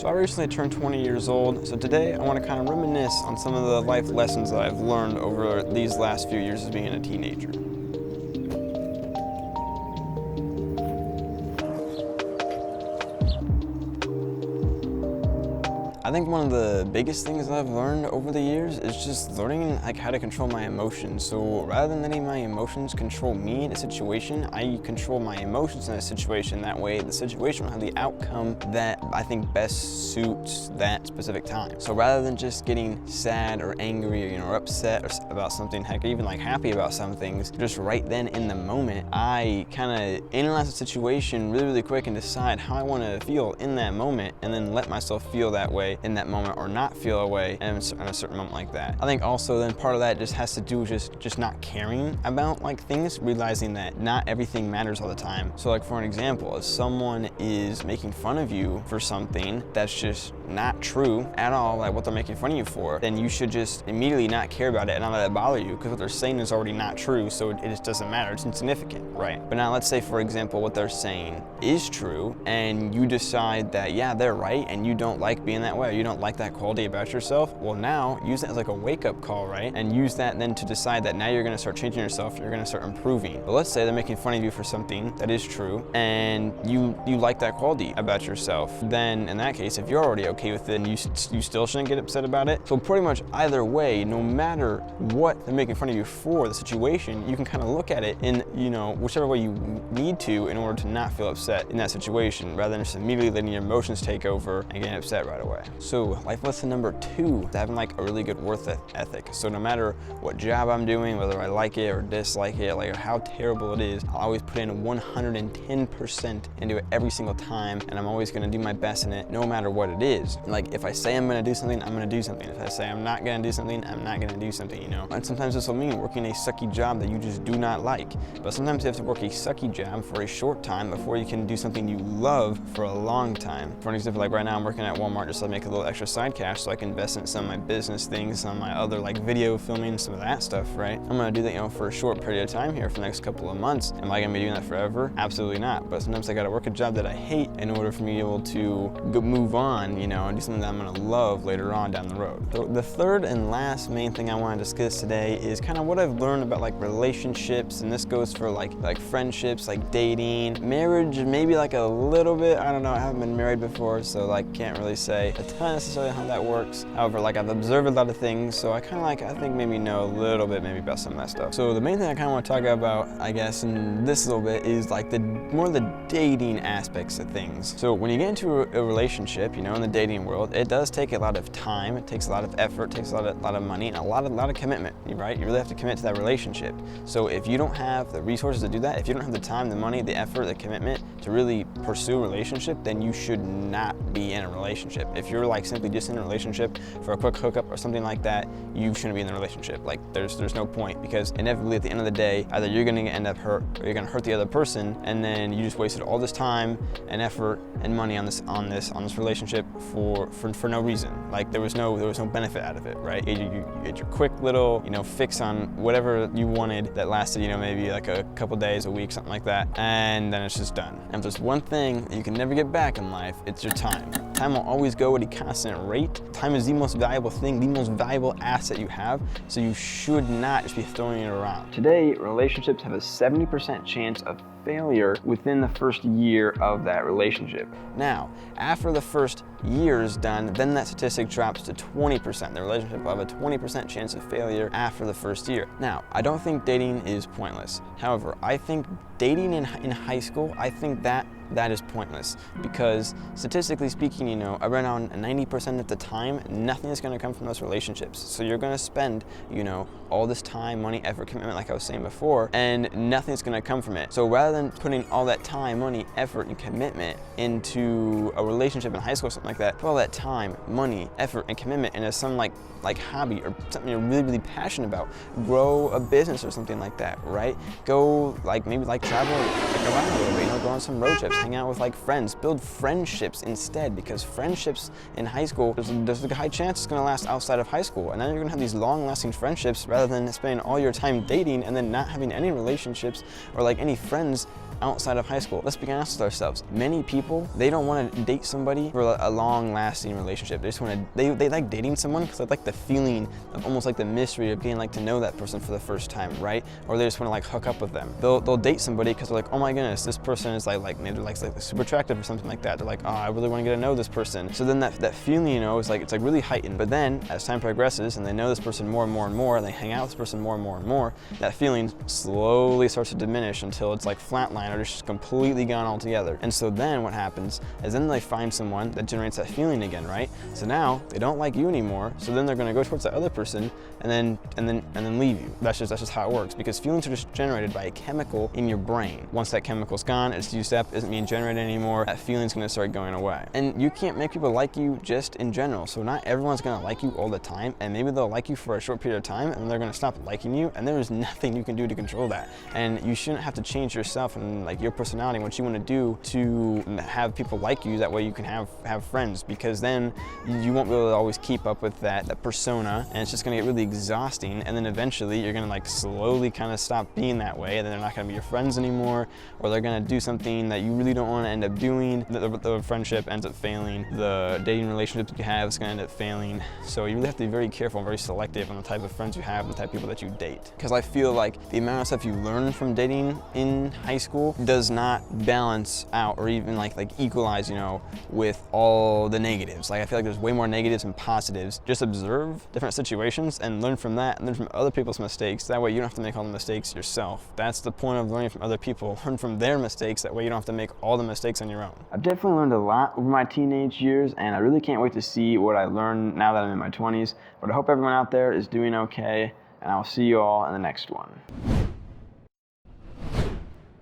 So I recently turned 20 years old, so today I want to kind of reminisce on some of the life lessons that I've learned over these last few years as being a teenager. I think one of the biggest things that I've learned over the years is just learning like how to control my emotions. So rather than letting my emotions control me in a situation, I control my emotions in a situation. That way the situation will have the outcome that I think best suits that specific time. So rather than just getting sad or angry or upset or about something, heck, even like happy about some things, just right then in the moment, I kind of analyze the situation really quick and decide how I want to feel in that moment, and then let myself feel that way in that moment or not feel a way in a certain moment like that. I think also then part of that just has to do with just not caring about like things, realizing that not everything matters all the time. So like for an example, if someone is making fun of you for something that's just not true at all, like what they're making fun of you for, then you should just immediately not care about it and not let it bother you, because what they're saying is already not true, so it just doesn't matter, it's insignificant, right? But now let's say for example what they're saying is true and you decide that yeah, they're right and you don't like being that way, you don't like that quality about yourself. Well, now use that as like a wake-up call, right? And use that then to decide that now you're gonna start changing yourself, you're gonna start improving. But let's say they're making fun of you for something that is true and you like that quality about yourself. Then in that case, if you're already okay with it, and you still shouldn't get upset about it. So pretty much either way, no matter what they're making fun of you for, the situation, you can kind of look at it in, whichever way you need to in order to not feel upset in that situation, rather than just immediately letting your emotions take over and getting upset right away. So life lesson number 2 is having like a really good work ethic. So no matter what job I'm doing, whether I like it or dislike it, like how terrible it is, I'll always put in 110% into it every single time, and I'm always gonna do my best in it no matter what it is. Like if I say I'm gonna do something, I'm gonna do something. If I say I'm not gonna do something, I'm not gonna do something, And sometimes this will mean working a sucky job that you just do not like. But sometimes you have to work a sucky job for a short time before you can do something you love for a long time. For an example, like right now I'm working at Walmart just to make a little extra side cash so I can invest in some of my business things, some of my other like video filming, some of that stuff, right? I'm gonna do that, for a short period of time here for the next couple of months. Am I gonna be doing that forever? Absolutely not. But sometimes I gotta work a job that I hate in order for me to be able to move on, and do something that I'm gonna love later on down the road. So the third and last main thing I wanna discuss today is kind of what I've learned about like relationships, and this goes for like friendships, like dating, marriage, maybe like a little bit. I don't know, I haven't been married before, so like can't really say a ton necessarily how that works. However, like I've observed a lot of things, so I think maybe know a little bit maybe about some of that stuff. So the main thing I kind of want to talk about, I guess, in this little bit is like more the dating aspects of things. So when you get into a relationship, in the dating world, it does take a lot of time, it takes a lot of effort, it takes a lot of money, and a lot of commitment, right? You really have to commit to that relationship. So if you don't have the resources to do that, if you don't have the time, the money, the effort, the commitment to really pursue a relationship, then you should not be in a relationship. If you're like simply just in a relationship for a quick hookup or something like that, you shouldn't be in the relationship. Like there's no point, because inevitably at the end of the day, either you're gonna end up hurt or you're gonna hurt the other person, and then you just wasted all this time and effort and money on this relationship for no reason. Like there was no benefit out of it, right? You get your quick little fix on whatever you wanted that lasted maybe like a couple days, a week, something like that, and then it's just done. And if there's one thing that you can never get back in life, it's your time. Time will always go at a constant rate. Time is the most valuable thing, the most valuable asset you have, so you should not just be throwing it around. Today, relationships have a 70% chance of failure within the first year of that relationship. Now, after the first year is done, then that statistic drops to 20%. The relationship will have a 20% chance of failure after the first year. Now, I don't think dating is pointless. However, I think dating in high school, I think that is pointless, because statistically speaking, around 90% of the time, nothing is going to come from those relationships. So you're going to spend, all this time, money, effort, commitment, like I was saying before, and nothing's going to come from it. So rather than putting all that time, money, effort, and commitment into a relationship in high school or something like that, put all that time, money, effort, and commitment into some like hobby or something you're really passionate about. Grow a business or something like that, right? Go maybe travel around a little bit, go on some road trips, hang out with like friends, build friendships instead, because friendships in high school, there's a high chance it's going to last outside of high school, and then you're going to have these long-lasting friendships rather than spending all your time dating and then not having any relationships or like any friends outside of high school. Let's be honest with ourselves. Many people, they don't want to date somebody for a long-lasting relationship. They just want to, they like dating someone because they like the feeling of almost like the mystery of getting like to know that person for the first time, right? Or they just want to like hook up with them. They'll date somebody because they're like, oh my goodness, this person is like maybe they're like super attractive or something like that. They're like, oh, I really want to get to know this person. So then that feeling, you know, is like, it's like really heightened. But then as time progresses and they know this person more and more and more, and they hang out with this person more and more and more, that feeling slowly starts to diminish until it's like flatline or just completely gone altogether. And so then what happens is then they find someone that generates that feeling again, right? So now they don't like you anymore. So then they're going to go towards that other person and then leave you. That's just how it works, because feelings are just generated by a chemical in your brain. Once that chemical's gone, it's used up, isn't being generated anymore, that feeling's going to start going away. And you can't make people like you just in general. So not everyone's going to like you all the time, and maybe they'll like you for a short period of time and they're going to stop liking you, and there is nothing you can do to control that. And you shouldn't have to change yourself and like your personality and what you want to do to have people like you. That way you can have friends, because then you won't be able to always keep up with that persona, and it's just going to get really exhausting. And then eventually you're going to like slowly kind of stop being that way, and then they're not going to be your friends anymore, or they're going to do something that you really don't want to end up doing. The friendship ends up failing. The dating relationship that you have is going to end up failing. So you really have to be very careful and very selective on the type of friends you have and the type of people that you date. Because I feel like the amount of stuff you learn from dating in high school does not balance out or even like equalize, you know, with all the negatives. Like I feel like there's way more negatives than positives. Just observe different situations and learn from that, and learn from other people's mistakes. That way you don't have to make all the mistakes yourself. That's the point of learning from other people. Learn from their mistakes. That way you don't have to make all the mistakes on your own. I've definitely learned a lot over my teenage years, and I really can't wait to see what I learn now that I'm in my 20s. But I hope everyone out there is doing okay, and I'll see you all in the next one.